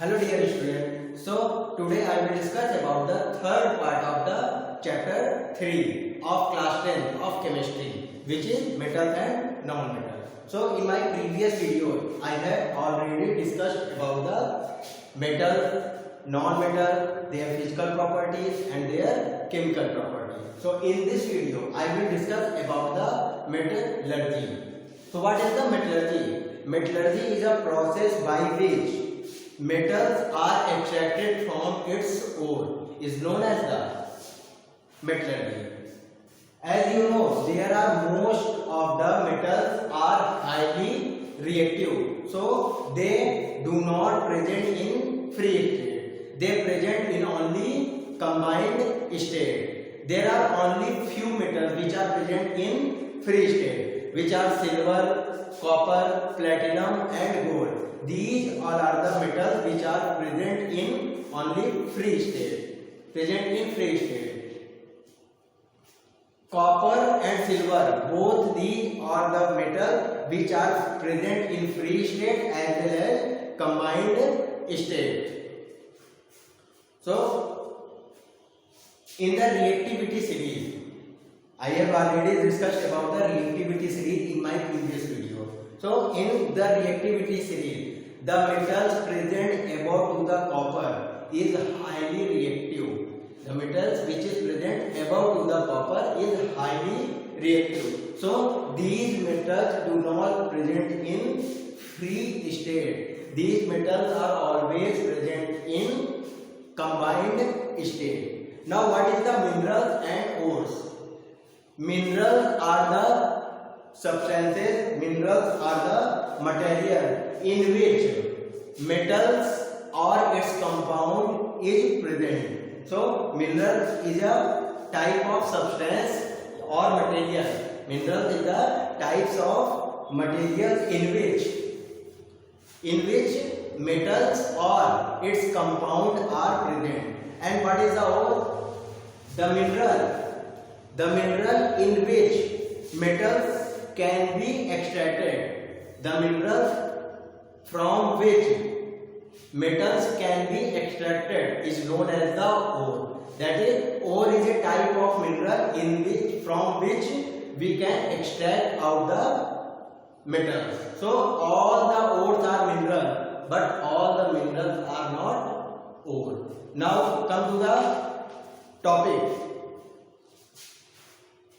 Hello dear student. So today I will discuss about the third part of the chapter 3 of class 10 of chemistry, which is metals and non-metals. So in my previous video I have already discussed about the metals, non-metals, their physical properties and their chemical properties. So in this video I will discuss about the metallurgy. So what is the metallurgy? Metallurgy is a process by which metals are extracted from its ore, is known as the metallurgy. As you know, there are most of the metals are highly reactive, so they do not present in free state. They present in only combined state. There are only few metals which are present in free state, which are silver, copper, platinum and gold. These all are the metals which are present in only free state. Present in free state. Copper and silver, both these are the metals which are present in free state as well as combined state. So, in the reactivity series, I have already discussed about the reactivity series in my previous video. So, in the reactivity series, the metals present above to the copper is highly reactive. The metals which is present above to the copper is highly reactive. So, these metals do not present in free state. These metals are always present in combined state. Now, what is the minerals and ores? Minerals are the substances, minerals are the material in which metals or its compound is present. So, mineral is a type of substance or material. Mineral is the types of materials in which metals or its compound are present. And what is the ore? The mineral in which metals can be extracted. The mineral from which metals can be extracted is known as the ore. That is, ore is a type of mineral from which we can extract out the metals. So all the ores are mineral, but all the minerals are not ore. Now come to the topic.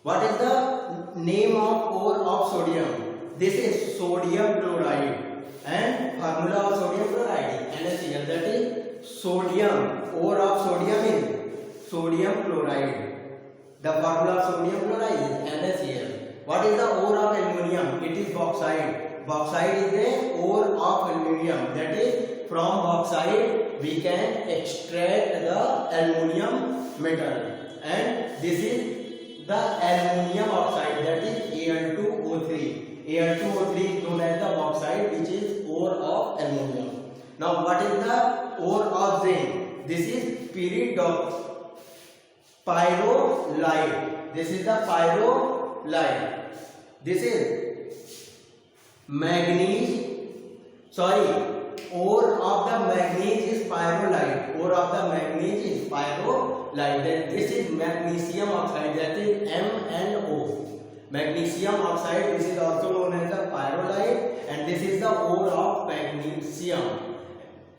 What is the name of ore of sodium? This is sodium chloride. And formula of sodium chloride, NaCl, that is sodium. Ore of sodium is sodium chloride. The formula of sodium chloride is NaCl. What is the ore of aluminium? It is bauxite. Bauxite is the ore of aluminium. That is, from bauxite we can extract the aluminium metal. And this is the aluminium oxide, that is Al2O3. Al2O3 is known as the bauxite, which is ore of aluminium. Now, what is the ore of zinc? This is pyrrolite. This is the pyrrolite. This is ore of the manganese is pyrrolite. Ore of the manganese is pyrrolite. Then this is magnesium oxide, that is MnO. Magnesium oxide, this is also known as the pyrrolite, and this is the ore of magnesium.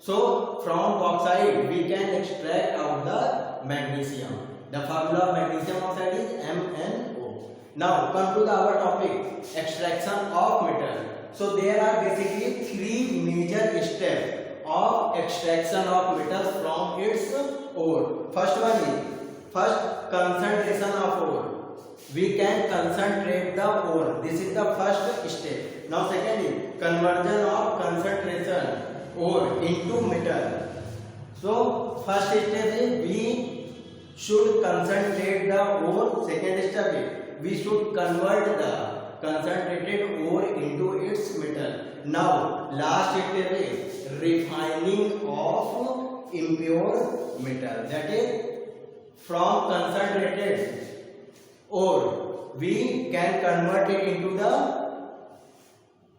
So from bauxite we can extract out the magnesium. The formula of magnesium oxide is MnO. Now come to our topic, extraction of metal. So there are basically three major steps of extraction of metals from its ore. First one is concentration of ore. We can concentrate the ore. This is the first step. Now second is conversion of concentration ore into metal. So first step is we should concentrate the ore. Second step is we should convert the concentrated ore into its metal. Now last step is refining of impure metal. That is, from concentrated ore we can convert it into the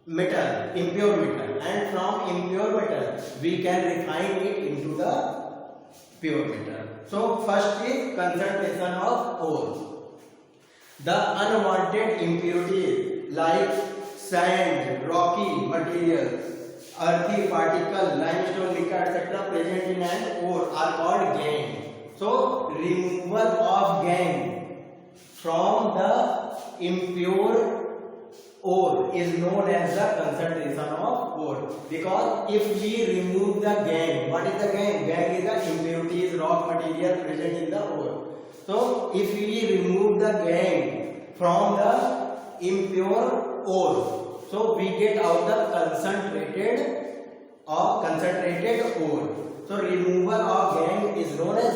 metal, impure metal, and from impure metal we can refine it into the pure metal. So first is concentration of ore. The unwanted impurities like sand, rocky material, earthy particle, limestone, mica, etc. present in an ore are called gangue. So removal of gangue from the impure ore is known as the concentration of ore. Because if we remove the gangue, what is the gangue? Gangue is the impurities, rock material present in the ore. So if we remove the gangue from the impure ore, so we get out the concentrated ore. So removal of gangue is known as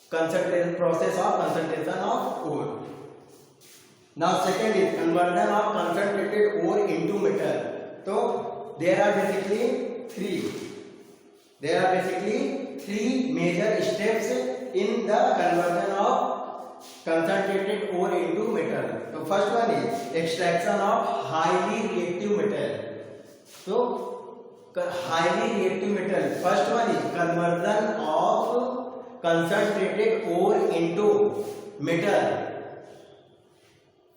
the process of concentration of ore. Now second is conversion of concentrated ore into metal. So there are basically three major steps in the conversion of concentrated ore into metal. So first one is extraction of highly reactive metal. So highly reactive metal. First one is conversion of concentrated ore into metal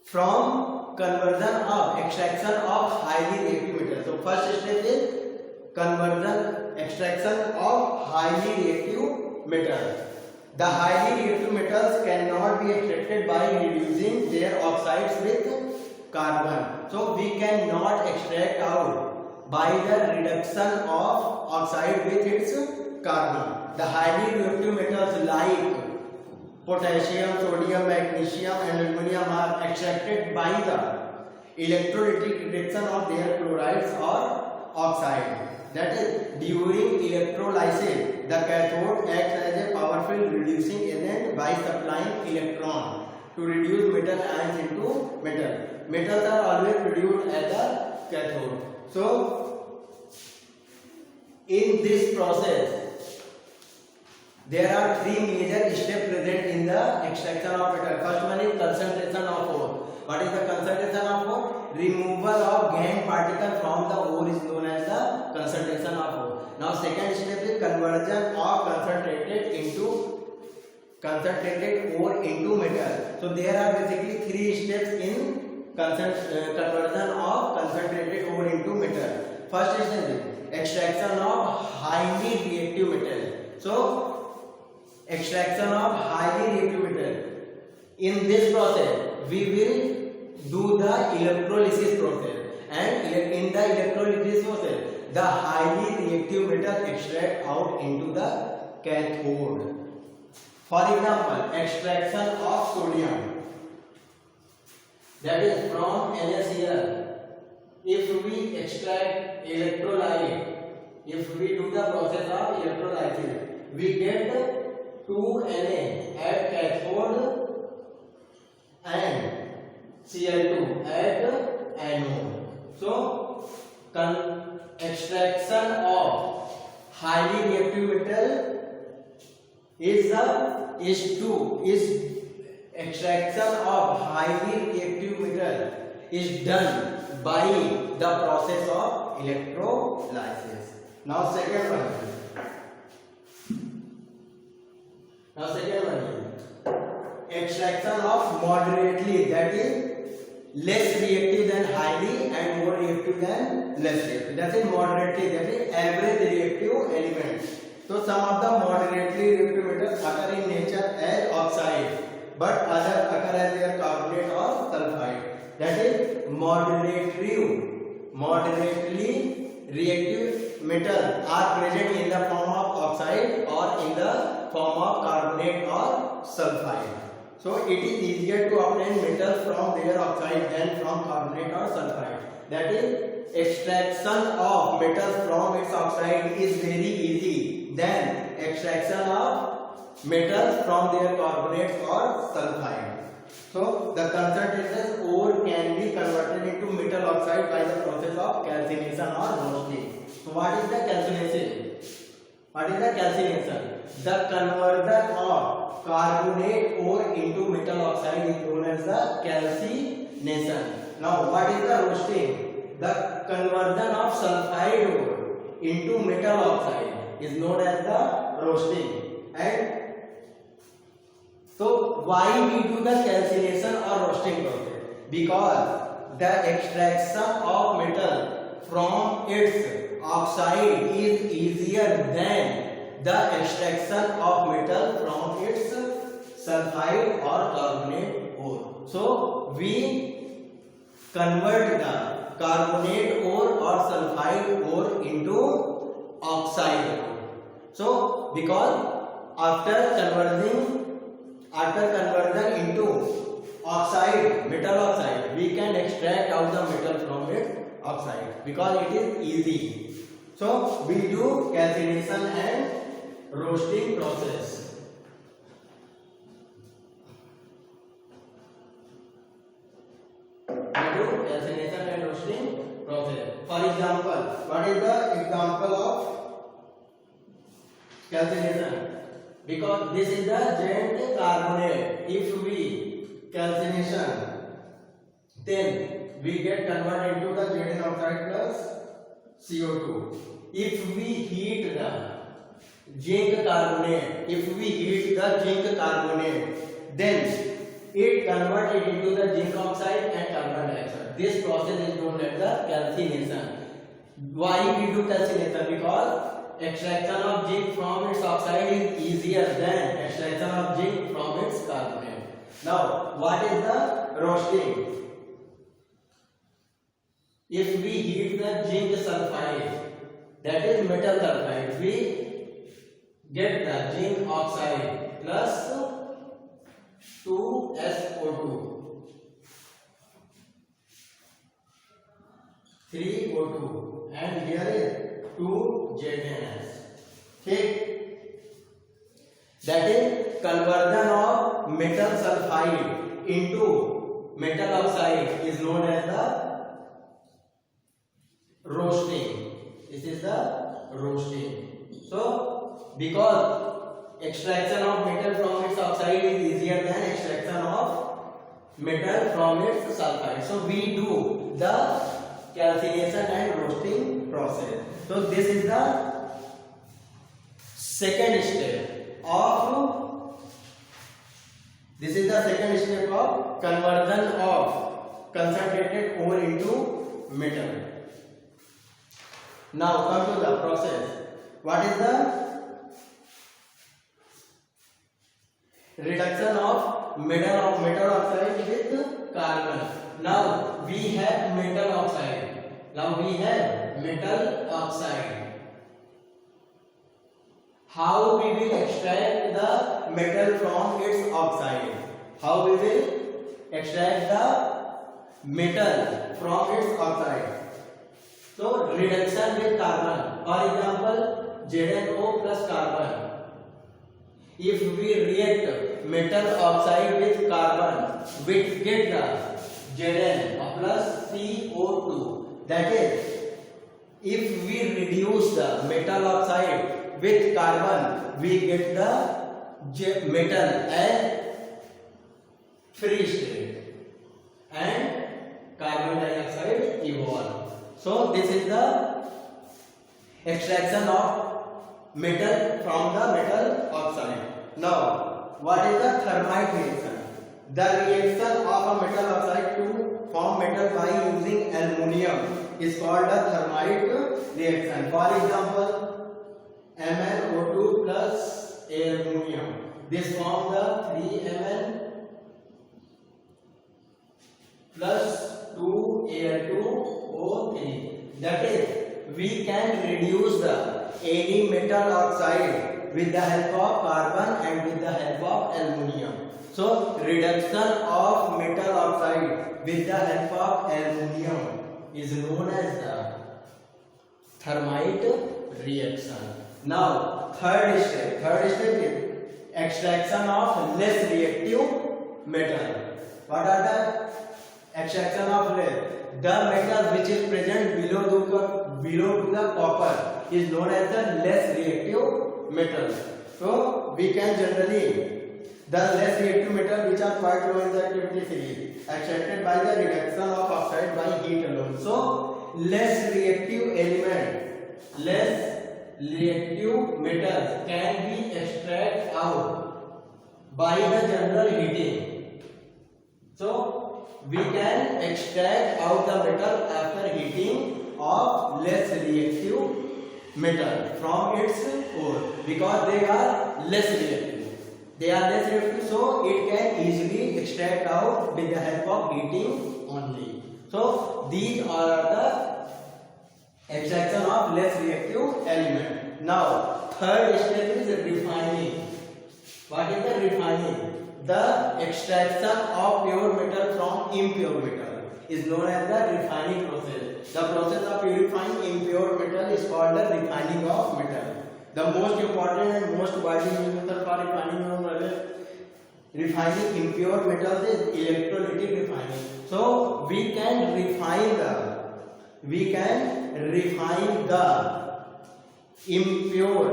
from conversion of extraction of highly reactive metal. So first step is extraction of highly reactive metal. The highly reactive metals cannot be extracted by reducing their oxides with carbon. So we cannot extract out by the reduction of oxide with its carbon. The highly reactive metals like potassium, sodium, magnesium and aluminum are extracted by the electrolytic reduction of their chlorides or oxide. That is, during electrolysis, the cathode acts as a powerful reducing agent by supplying electron to reduce metal ions into metal. Metals are always produced at the cathode. So, in this process, there are three major steps present in the extraction of metal. First one is concentration of ore. What is the concentration of ore? Removal of gangue particle from the ore is known as the concentration of ore. Now second step is conversion of concentrated ore into metal. So there are basically three steps in conversion of concentrated ore into metal. First step is extraction of highly reactive metal. So extraction of highly reactive metal. In this process, we will do the electrolysis process, and in the electrolysis process, the highly reactive metal extract out into the cathode. For example, extraction of sodium, that is from NaCl. If we extract electrolyte, if we do the process of electrolysis, we get 2Na at cathode and Cl2 at anode. So, extraction of highly reactive metal extraction of highly reactive metal is done by the process of electrolysis. Now second one is extraction of moderately, that is less reactive than highly and more reactive than less reactive. That is moderately, that is average reactive element. So some of the moderately reactive metals occur in nature as oxide, but others occur as their carbonate or sulfide. That is moderately reactive metals are present in the form of oxide or in the form of carbonate or sulfide. So it is easier to obtain metals from their oxide than from carbonate or sulfide. That is, extraction of metals from its oxide is very easy than extraction of metals from their carbonates or sulfide. So the concentrated ore can be converted into metal oxide by the process of calcination or roasting. So what is the calcination? The conversion of carbonate ore into metal oxide is known as the calcination. Now, what is the roasting? The conversion of sulfide ore into metal oxide is known as the roasting. And so, why we do the calcination or roasting process? Because the extraction of metal from its oxide is easier than the extraction of metal from its sulfide or carbonate ore. So, we convert the carbonate ore or sulfide ore into oxide ore. So, because after conversion into oxide, metal oxide, we can extract out the metal from its oxide because it is easy. So, we do calcination and roasting process. Calcination and roasting process. For example, what is the example of calcination? Because this is the zinc carbonate. If we calcination, then we get converted into the Zn oxide plus CO2. If we heat the zinc carbonate, then it converted into the zinc oxide and carbon dioxide. This process is known as the calcination. Why we do calcination? Because extraction of zinc from its oxide is easier than extraction of zinc from its carbonate. Now, what is the roasting? If we heat the zinc sulfide, that is metal sulfide, we get the zinc oxide plus 2SO2, 3O2, and here is 2ZnS. Okay, that is conversion of metal sulfide into metal oxide is known as the roasting. This is the roasting. So, because extraction of metal from its oxide is easier than extraction of metal from its sulfide, so we do the calcination and roasting process. So, this is the second step of conversion of concentrated ore into metal. Now come to the process. What is the reduction of metal oxide with carbon? Now we have metal oxide. How we will extract the metal from its oxide? How we will extract the metal from its oxide? So, reduction with carbon. For example, ZnO plus carbon. If we react metal oxide with carbon, we get the Zn plus CO2. That is, if we reduce the metal oxide with carbon, we get the metal as free state and carbon dioxide evolve. So, this is the extraction of metal from the metal oxide. Now, what is the thermite reaction? The reaction of a metal oxide to form metal by using aluminium is called a thermite reaction. For example, MnO2 plus aluminum. This forms the 3Mn plus 2Al2O3. That is, we can reduce any metal oxide with the help of carbon and with the help of aluminium. So, reduction of metal oxide with the help of aluminium is known as the thermite reaction. Now, third step is extraction of less reactive metal. What are the extraction of less? The metal which is present below to the copper is known as the less reactive metal. So, we can generally The less reactive metal which are quite low in the activity series extracted by the reduction of oxide by heat alone. So less reactive metals can be extracted out by the general heating. So we can extract out the metal after heating of less reactive metal from its ore because they are less reactive. They are less reactive, so it can easily extract out with the help of heating only. So these are the extraction of less reactive element. Now third step is refining. What is the refining? The extraction of pure metal from impure metal is known as the refining process. The process of purifying impure metal is called the refining of metal. The most important and most widely used method for refining impure metals is electrolytic refining. So we can refine the impure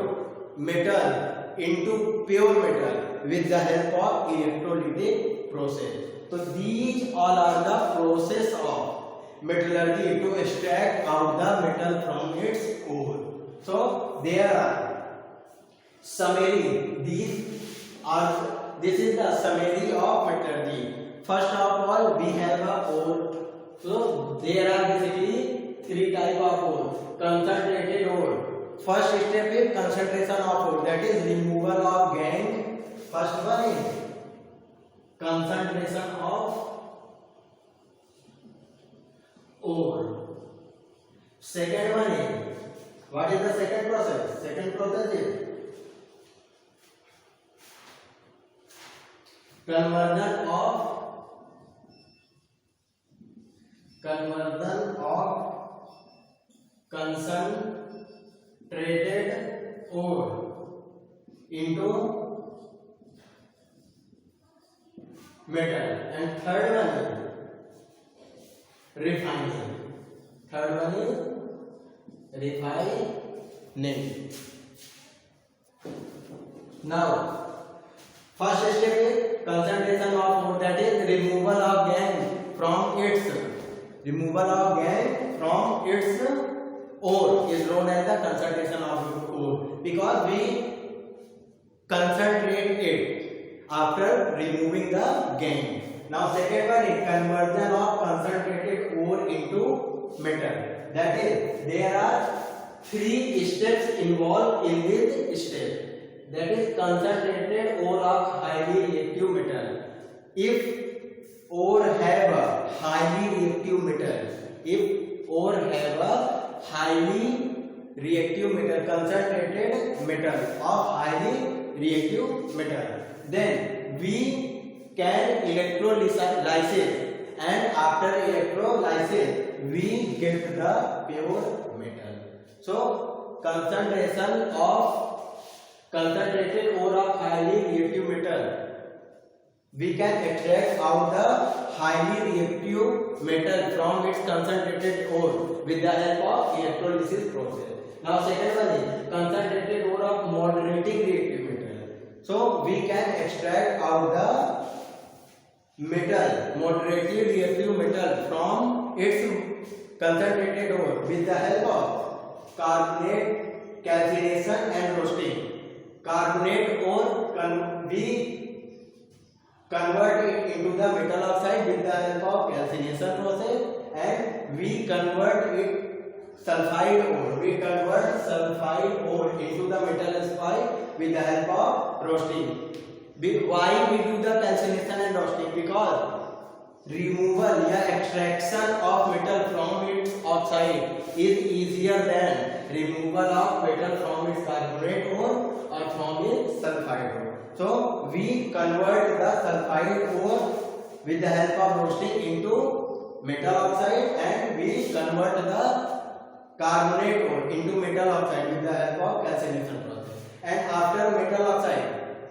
metal into pure metal with the help of electrolytic process. So these all are the process of metallurgy to extract out the metal from its ore. So there are summary. This is the summary of metallurgy. First of all, we have a ore. So there are basically three type of ore. Concentrated ore. First step is concentration of ore, that is removal of gangue. First one is concentration of ore. Second one is, what is the second process? Second process is conversion of concentrated ore into metal. And third one is refining. Third one is refining. Now first step is concentration of ore, that is removal of gangue from its ore is known as the concentration of ore because we concentrate it after removing the gangue. Now second one is conversion of concentrated ore into metal. That is, there are three steps involved in this step. That is concentrated ore of highly reactive metal. If ore have a highly reactive metal, concentrated metal of highly reactive metal, then we can electrolysis, and after electrolysis we get the pure metal. So concentration of concentrated ore of highly reactive metal, we can extract out the highly reactive metal from its concentrated ore with the help of electrolysis process. Now second one is concentrated ore of moderating reactive metal. So we can extract out the metal, moderating reactive metal from its concentrated ore with the help of carbonate, calcination and roasting. Carbonate ore we convert it into the metal oxide with the help of calcination process, and we convert it sulfide ore. We convert sulfide ore into the metal oxide with the help of roasting. Why we do the calcination and roasting? Because removal या extraction of metal from its oxide is easier than removal of metal from its carbonate ore or from its sulfide ore. So we convert the sulfide ore with the help of roasting into metal oxide, and we convert the carbonate ore into metal oxide with the help of calcination process. And after metal oxide,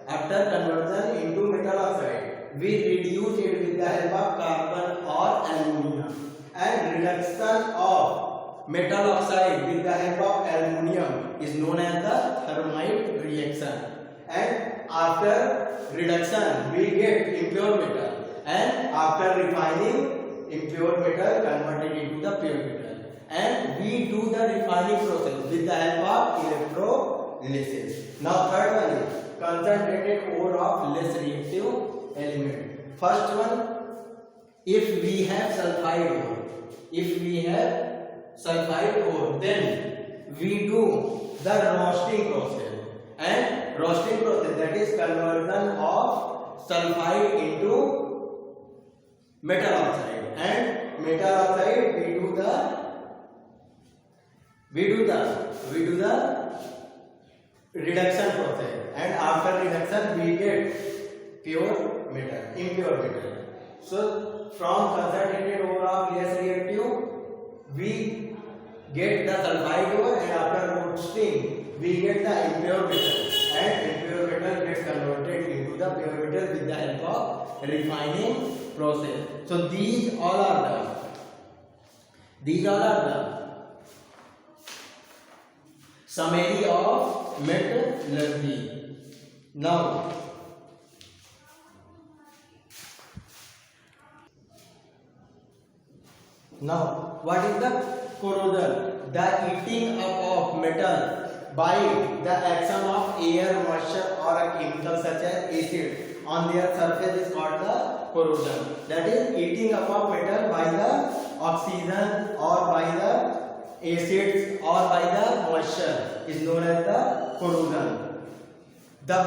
after conversion into metal oxide, we reduce it with the help of carbon or aluminium. And reduction of metal oxide with the help of aluminium is known as the thermite reaction. and after reduction we get impure metal, and after refining impure metal converted into the pure metal, and we do the refining process with the help of electrolysis. Now third one is concentrated ore of less reactive element. First one, if we have sulfide ore, then we do the roasting process, and roasting process, that is conversion of sulfide into metal oxide, and metal oxide we do the reduction process, and after reduction we get impure metal. So from concentrated ore of less reactive we get the sulfide ore, and after roasting we get the impure metal, and impure metal gets converted into the pure metal with the help of refining process. So these all are the summary of metallurgy. Now what is the corrosion? The eating up of metal by the action of air, moisture or a chemical such as acid on their surface is called the corrosion. That is eating up of metal by the oxygen or by the acids or by the moisture is known as the corrosion. The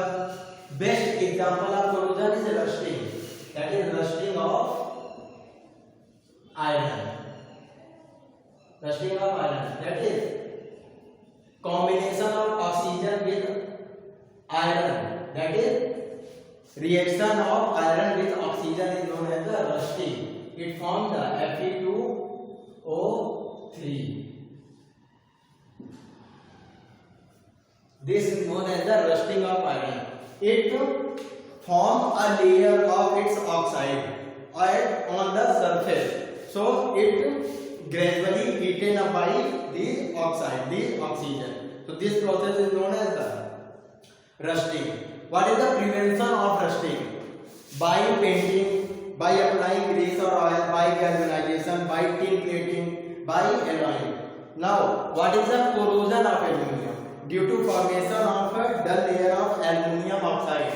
best example of corrosion is rusting. That is rusting of iron. That is combination of oxygen with iron. That is reaction of iron with oxygen is known as the rusting. It forms the Fe2O3. This is known as the rusting of iron. It forms a layer of its oxide on the surface. So it gradually eaten up by this oxygen. So this process is known as the rusting. What is the prevention of rusting? By painting, by applying grease or oil, by galvanization, by tin plating, by alloying. Now, what is the corrosion of aluminium? Due to formation of a dull layer of aluminium oxide.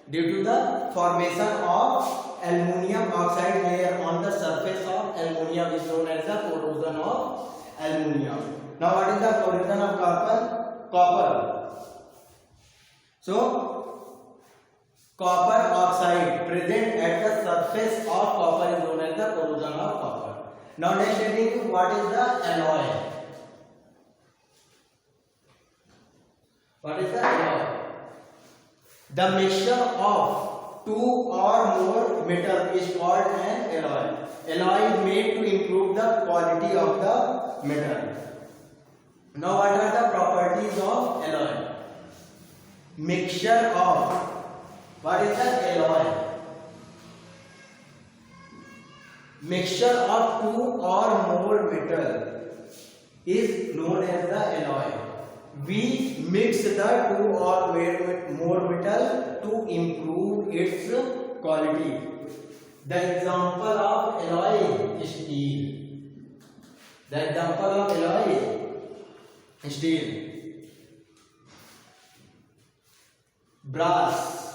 Due to the formation of aluminium oxide layer on the surface of aluminium is known as the corrosion of aluminium. Now, what is the corrosion of copper? So, copper oxide present at the surface of copper is known as the corrosion of copper. Now, next heading, what is the alloy? What is the alloy? The mixture of two or more metal is called an alloy. Alloy is made to improve the quality of the metal. Now, what are the properties of alloy? Mixture of, what is the alloy? Mixture of two or more metal is known as the alloy. We mix the two or more metal to improve its quality. The example of alloy is steel. The example of alloy is steel. Brass.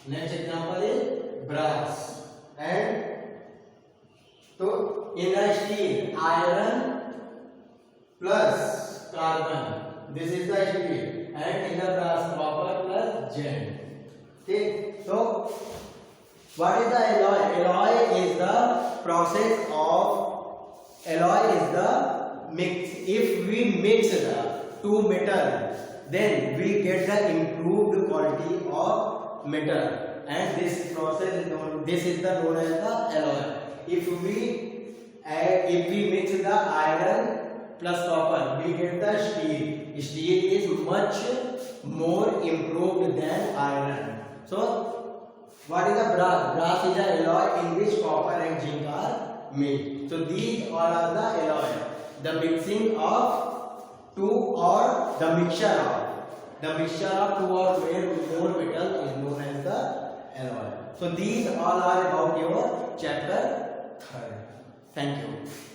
Next example is brass. And so in the steel, iron plus carbon. This is the steel. And in the brass, copper plus zinc. Okay. So what is the alloy? Alloy is the process of mix. If we mix the two metal, then we get the improved quality of metal, and this process is known. This is the known as the alloy. If we mix the iron plus copper, we get the steel. Steel is much more improved than iron. So, what is the brass? Brass is an alloy in which copper and zinc are made. So, these all are the alloy. The mixing of two or the mixture of The mixture of two or more metals is known as the alloy. So these all are about your chapter 3rd. Thank you.